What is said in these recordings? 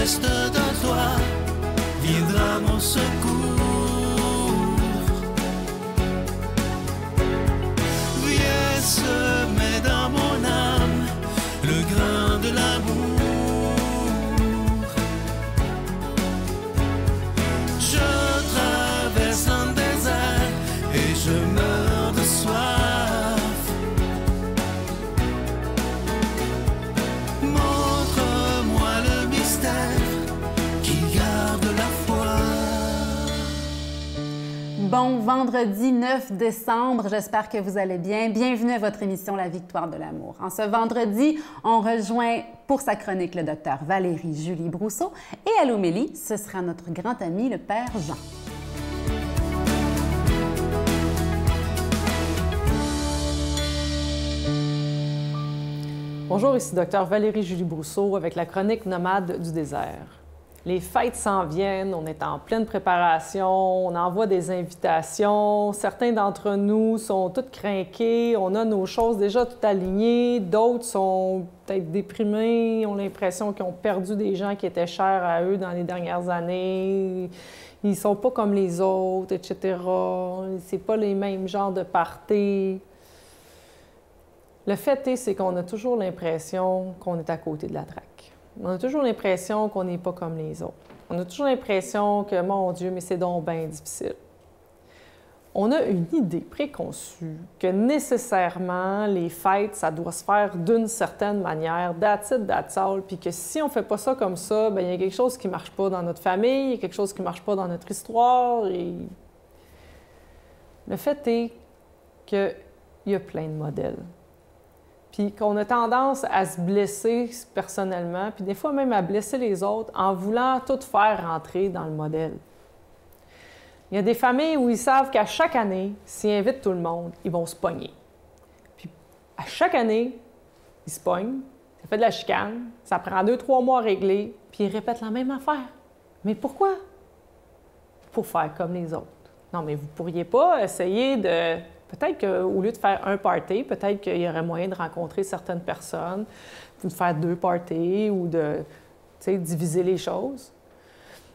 geste de toi viendra mon secours. Viens semer dans mon âme le grain de l'amour. Je traverse un désert et je meurs de soif. Montre-moi le mystère qui garde la foi. Bon vendredi 9 décembre, j'espère que vous allez bien. Bienvenue à votre émission La Victoire de l'amour. En ce vendredi, on rejoint pour sa chronique le docteur Valérie-Julie Brousseau et à l'homélie, ce sera notre grand ami le Père Jean. Bonjour, ici docteur Valérie-Julie Brousseau avec la chronique Nomade du désert. Les fêtes s'en viennent, on est en pleine préparation, on envoie des invitations. Certains d'entre nous sont tous crinqués, on a nos choses déjà toutes alignées. D'autres sont peut-être déprimés, ont l'impression qu'ils ont perdu des gens qui étaient chers à eux dans les dernières années. Ils sont pas comme les autres, etc. C'est pas les mêmes genres de parties. Le fait c'est qu'on a toujours l'impression qu'on est à côté de la traque. On a toujours l'impression qu'on n'est pas comme les autres. On a toujours l'impression que, mon Dieu, mais c'est donc bien difficile. On a une idée préconçue que nécessairement, les fêtes, ça doit se faire d'une certaine manière, that's it, that's all, puis que si on ne fait pas ça comme ça, bien, il y a quelque chose qui ne marche pas dans notre famille, il y a quelque chose qui ne marche pas dans notre histoire. Et le fait est qu'il y a plein de modèles. Puis qu'on a tendance à se blesser personnellement, puis des fois même à blesser les autres en voulant tout faire rentrer dans le modèle. Il y a des familles où ils savent qu'à chaque année, s'ils invitent tout le monde, ils vont se pogner. Puis à chaque année, ils se pognent, ça fait de la chicane, ça prend 2-3 mois à régler, puis ils répètent la même affaire. Mais pourquoi? Pour faire comme les autres. Non, mais vous ne pourriez pas essayer de... Peut-être qu'au lieu de faire un party, peut-être qu'il y aurait moyen de rencontrer certaines personnes, ou de faire 2 parties, ou de diviser les choses.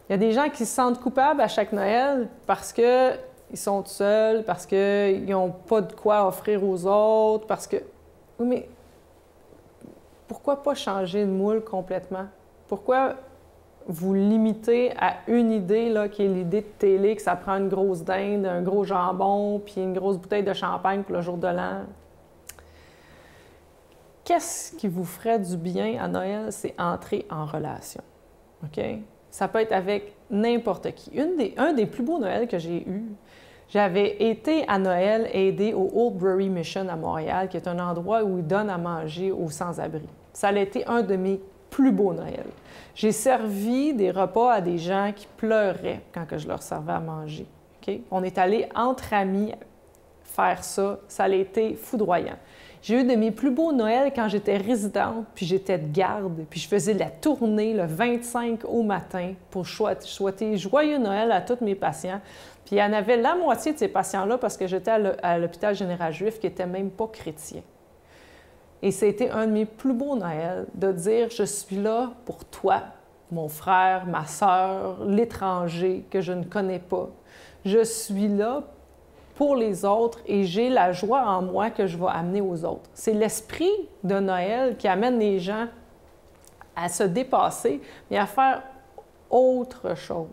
Il y a des gens qui se sentent coupables à chaque Noël parce qu'ils sont seuls, parce qu'ils n'ont pas de quoi offrir aux autres, parce que... Oui, mais pourquoi pas changer de moule complètement? Pourquoi vous limitez à une idée, là, qui est l'idée de télé, que ça prend une grosse dinde, un gros jambon, puis une grosse bouteille de champagne pour le jour de l'an? Qu'est-ce qui vous ferait du bien à Noël? C'est entrer en relation. OK? Ça peut être avec n'importe qui. Un des plus beaux Noëls que j'ai eu, j'avais été à Noël aider au Oldbury Mission à Montréal, qui est un endroit où ils donnent à manger aux sans-abri. Ça a été un de mes plus beaux Noëls. J'ai servi des repas à des gens qui pleuraient quand je leur servais à manger. Okay? On est allé entre amis faire ça. Ça a été foudroyant. J'ai eu de mes plus beaux Noëls quand j'étais résidente, puis j'étais de garde, puis je faisais la tournée le 25 au matin pour souhaiter joyeux Noël à tous mes patients. Puis il y en avait la moitié de ces patients-là parce que j'étais à l'hôpital général juif qui n'était même pas chrétien. Et c'était un de mes plus beaux Noëls, de dire « Je suis là pour toi, mon frère, ma sœur, l'étranger que je ne connais pas. Je suis là pour les autres et j'ai la joie en moi que je vais amener aux autres. » C'est l'esprit de Noël qui amène les gens à se dépasser, mais à faire autre chose.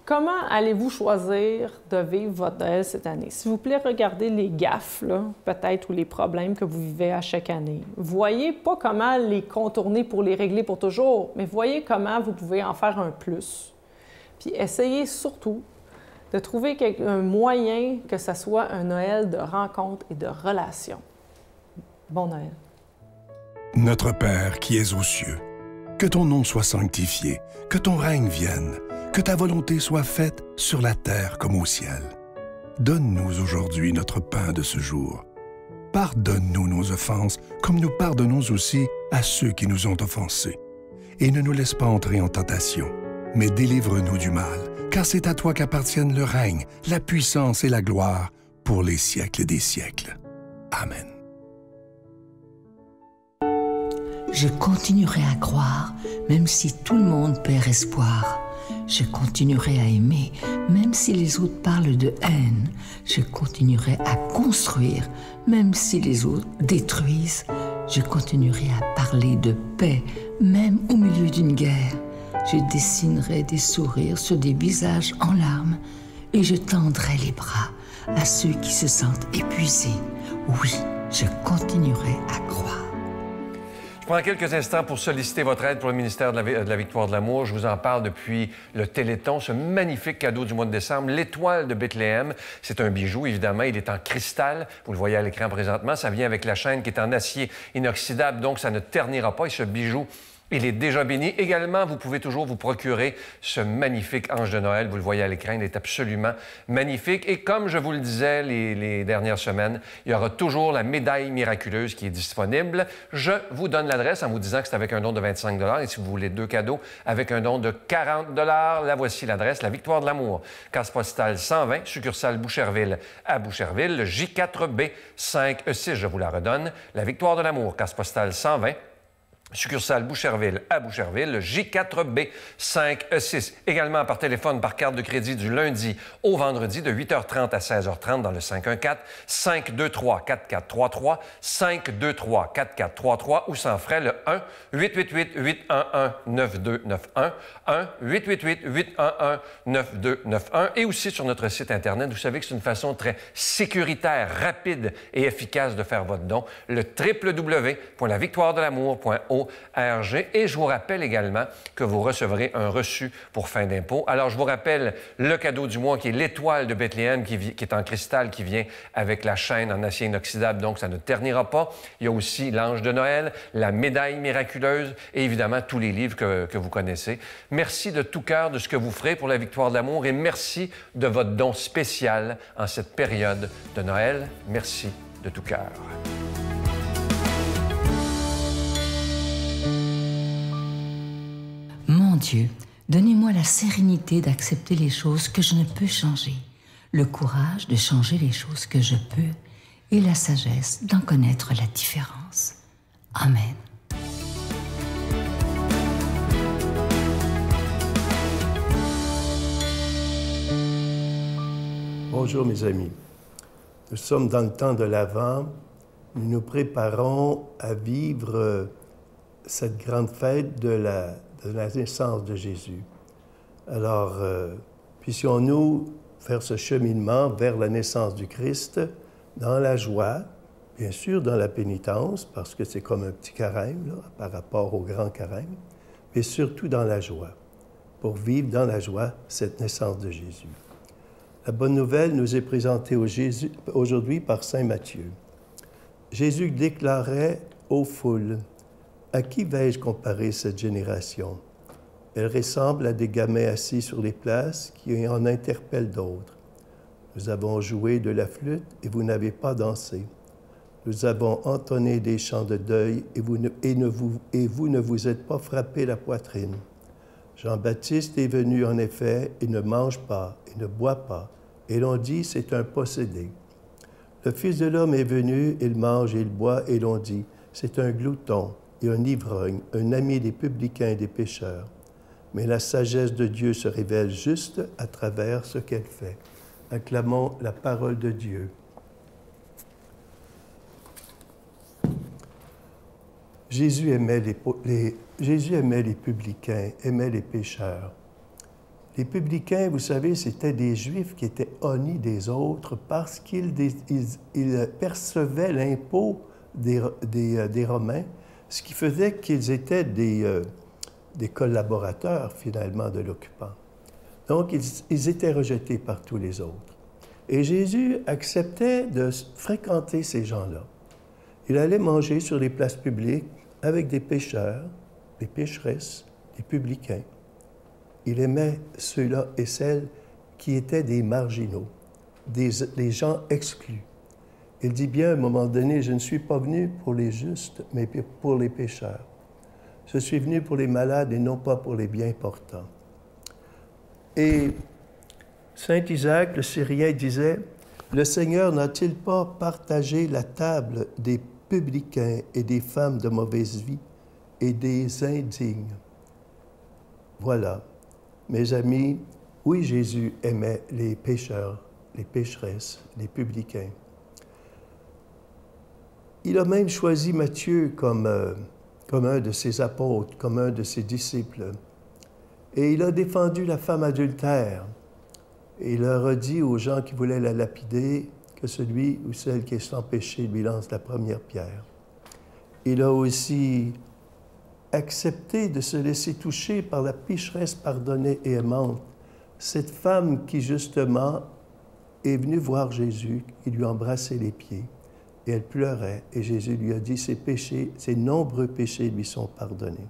Comment allez-vous choisir de vivre votre Noël cette année? S'il vous plaît, regardez les gaffes, peut-être, ou les problèmes que vous vivez à chaque année. Voyez pas comment les contourner pour les régler pour toujours, mais voyez comment vous pouvez en faire un plus. Puis essayez surtout de trouver un moyen que ce soit un Noël de rencontre et de relation. Bon Noël. Notre Père qui es aux cieux, que ton nom soit sanctifié, que ton règne vienne, que ta volonté soit faite sur la terre comme au ciel. Donne-nous aujourd'hui notre pain de ce jour. Pardonne-nous nos offenses, comme nous pardonnons aussi à ceux qui nous ont offensés. Et ne nous laisse pas entrer en tentation, mais délivre-nous du mal, car c'est à toi qu'appartiennent le règne, la puissance et la gloire pour les siècles des siècles. Amen. Je continuerai à croire, même si tout le monde perd espoir. Je continuerai à aimer, même si les autres parlent de haine. Je continuerai à construire, même si les autres détruisent. Je continuerai à parler de paix, même au milieu d'une guerre. Je dessinerai des sourires sur des visages en larmes et je tendrai les bras à ceux qui se sentent épuisés. Oui, je continuerai à croire. Je prends quelques instants pour solliciter votre aide pour le ministère de la Victoire de l'Amour. Je vous en parle depuis le Téléthon, ce magnifique cadeau du mois de décembre, l'étoile de Bethléem. C'est un bijou, évidemment. Il est en cristal. Vous le voyez à l'écran présentement. Ça vient avec la chaîne qui est en acier inoxydable, donc ça ne ternira pas. Et ce bijou, il est déjà béni. Également, vous pouvez toujours vous procurer ce magnifique ange de Noël. Vous le voyez à l'écran, il est absolument magnifique. Et comme je vous le disais les dernières semaines, il y aura toujours la médaille miraculeuse qui est disponible. Je vous donne l'adresse en vous disant que c'est avec un don de 25 $. Et si vous voulez 2 cadeaux avec un don de 40 $, la voici l'adresse, la Victoire de l'Amour, case postale 120, succursale Boucherville à Boucherville, le J4B 5E6. Je vous la redonne, la Victoire de l'Amour, case postale 120, succursale Boucherville à Boucherville, le J4B 5E6. Également par téléphone, par carte de crédit du lundi au vendredi de 8h30 à 16h30 dans le 514-523-4433, 523-4433 ou sans frais le 1-888-811-9291, 1-888-811-9291 et aussi sur notre site Internet. Vous savez que c'est une façon très sécuritaire, rapide et efficace de faire votre don, le www.lavictoiredelamour.org. Et je vous rappelle également que vous recevrez un reçu pour fin d'impôt. Alors, je vous rappelle le cadeau du mois qui est l'étoile de Bethléem qui est en cristal, qui vient avec la chaîne en acier inoxydable, donc ça ne ternira pas. Il y a aussi l'ange de Noël, la médaille miraculeuse et évidemment tous les livres que vous connaissez. Merci de tout cœur de ce que vous ferez pour la Victoire de l'Amour et merci de votre don spécial en cette période de Noël. Merci de tout cœur. Mon Dieu, donnez-moi la sérénité d'accepter les choses que je ne peux changer, le courage de changer les choses que je peux et la sagesse d'en connaître la différence. Amen. Bonjour mes amis. Nous sommes dans le temps de l'Avent. Nous nous préparons à vivre cette grande fête de la naissance de Jésus. Alors, puissions-nous faire ce cheminement vers la naissance du Christ dans la joie, bien sûr dans la pénitence, parce que c'est comme un petit carême là, par rapport au grand carême, mais surtout dans la joie, pour vivre dans la joie cette naissance de Jésus. La bonne nouvelle nous est présentée aujourd'hui par saint Matthieu. Jésus déclarait aux foules: « À qui vais-je comparer cette génération? Elle ressemble à des gamins assis sur les places qui en interpellent d'autres. Nous avons joué de la flûte et vous n'avez pas dansé. Nous avons entonné des chants de deuil et vous ne vous êtes pas frappé la poitrine. Jean-Baptiste est venu en effet et ne mange pas et ne boit pas. Et l'on dit, c'est un possédé. Le Fils de l'homme est venu, il mange et il boit, et l'on dit, c'est un glouton et un ivrogne, un ami des publicains et des pécheurs. Mais la sagesse de Dieu se révèle juste à travers ce qu'elle fait. Acclamons la parole de Dieu. Jésus aimait les publicains, aimait les pécheurs. Les publicains, vous savez, c'était des Juifs qui étaient honnis des autres parce qu'ils percevaient l'impôt des Romains, ce qui faisait qu'ils étaient des collaborateurs, finalement, de l'occupant. Donc, ils étaient rejetés par tous les autres. Et Jésus acceptait de fréquenter ces gens-là. Il allait manger sur les places publiques avec des pécheurs, des pécheresses, des publicains. Il aimait ceux-là et celles qui étaient des marginaux, des gens exclus. Il dit bien à un moment donné, « Je ne suis pas venu pour les justes, mais pour les pécheurs. Je suis venu pour les malades et non pas pour les bien portants. » Et saint Isaac, le Syrien, disait, « Le Seigneur n'a-t-il pas partagé la table des publicains et des femmes de mauvaise vie et des indignes. Voilà, mes amis, oui, Jésus aimait les pécheurs, les pécheresses, les publicains. Il a même choisi Matthieu comme un de ses apôtres, comme un de ses disciples. Et il a défendu la femme adultère. Et il leur a dit aux gens qui voulaient la lapider que celui ou celle qui est sans péché lui lance la première pierre. Il a aussi accepté de se laisser toucher par la pécheresse pardonnée et aimante, cette femme qui, justement, est venue voir Jésus, qui lui a embrassé les pieds, et elle pleurait, et Jésus lui a dit, ses péchés, ses nombreux péchés lui sont pardonnés.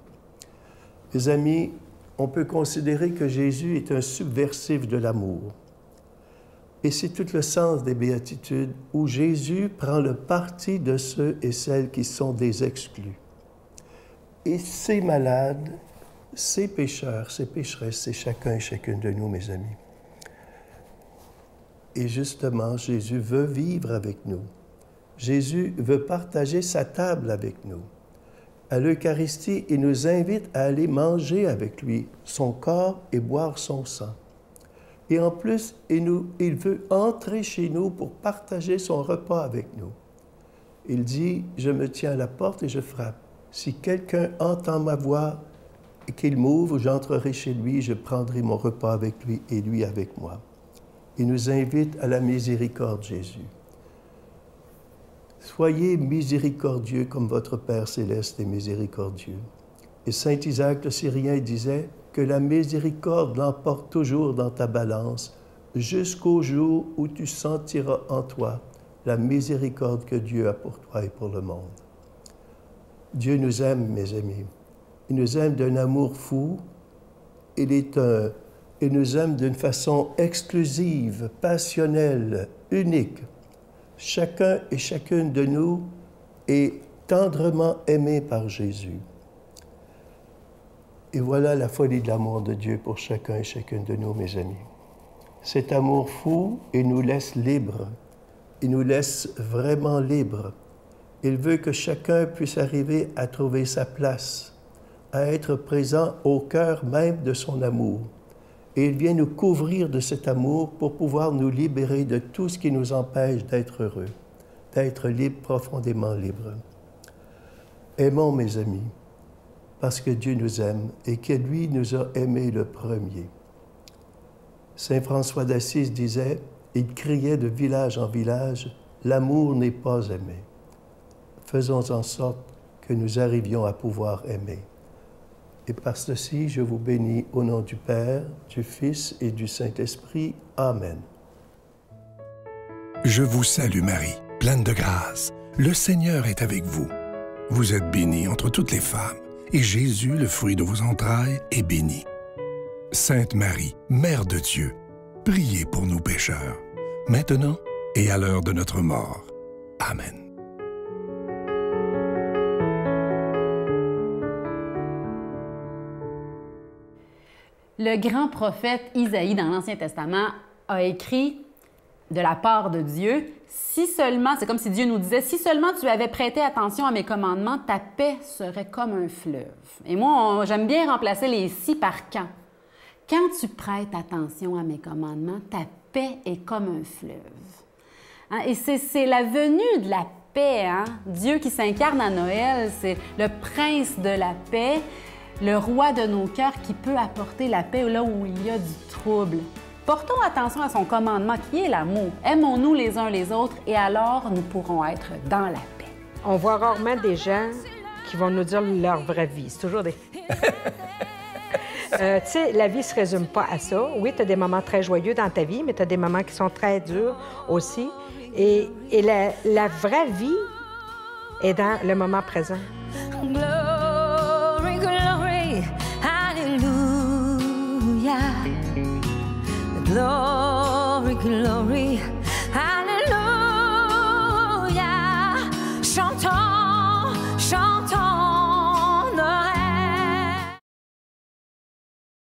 Mes amis, on peut considérer que Jésus est un subversif de l'amour. Et c'est tout le sens des béatitudes où Jésus prend le parti de ceux et celles qui sont des exclus. Et ces malades, ces pécheurs, ces pécheresses, c'est chacun et chacune de nous, mes amis. Et justement, Jésus veut vivre avec nous. Jésus veut partager sa table avec nous. À l'Eucharistie, il nous invite à aller manger avec lui son corps et boire son sang. Et en plus, il veut entrer chez nous pour partager son repas avec nous. Il dit, « Je me tiens à la porte et je frappe. Si quelqu'un entend ma voix et qu'il m'ouvre, j'entrerai chez lui, je prendrai mon repas avec lui et lui avec moi. » Il nous invite à la miséricorde, Jésus. Soyez miséricordieux comme votre Père céleste est miséricordieux. Et saint Isaac le Syrien disait que la miséricorde l'emporte toujours dans ta balance jusqu'au jour où tu sentiras en toi la miséricorde que Dieu a pour toi et pour le monde. Dieu nous aime, mes amis. Il nous aime d'un amour fou. Il nous aime d'une façon exclusive, passionnelle, unique. Chacun et chacune de nous est tendrement aimé par Jésus. Et voilà la folie de l'amour de Dieu pour chacun et chacune de nous, mes amis. Cet amour fou, il nous laisse libres. Il nous laisse vraiment libres. Il veut que chacun puisse arriver à trouver sa place, à être présent au cœur même de son amour. Et il vient nous couvrir de cet amour pour pouvoir nous libérer de tout ce qui nous empêche d'être heureux, d'être libres, profondément libres. Aimons, mes amis, parce que Dieu nous aime et que lui nous a aimés le premier. Saint François d'Assise disait, il criait de village en village, « L'amour n'est pas aimé. » Faisons en sorte que nous arrivions à pouvoir aimer. Et par ceci, je vous bénis au nom du Père, du Fils et du Saint-Esprit. Amen. Je vous salue Marie, pleine de grâce. Le Seigneur est avec vous. Vous êtes bénie entre toutes les femmes, et Jésus, le fruit de vos entrailles, est béni. Sainte Marie, Mère de Dieu, priez pour nous pécheurs, maintenant et à l'heure de notre mort. Amen. Le grand prophète Isaïe, dans l'Ancien Testament, a écrit de la part de Dieu, « Si seulement, c'est comme si Dieu nous disait, si seulement tu avais prêté attention à mes commandements, ta paix serait comme un fleuve. » Et moi, j'aime bien remplacer les « si » par « quand ». Quand tu prêtes attention à mes commandements, ta paix est comme un fleuve. Hein? Et c'est la venue de la paix, hein? Dieu qui s'incarne à Noël, c'est le prince de la paix, le roi de nos cœurs qui peut apporter la paix là où il y a du trouble. Portons attention à son commandement qui est l'amour. Aimons-nous les uns les autres et alors nous pourrons être dans la paix. On voit rarement des gens qui vont nous dire leur vraie vie. C'est toujours des... Tu sais, la vie ne se résume pas à ça. Oui, tu as des moments très joyeux dans ta vie, mais tu as des moments qui sont très durs aussi. Et la vraie vie est dans le moment présent. Glory, glory, hallelujah. Glory, glory,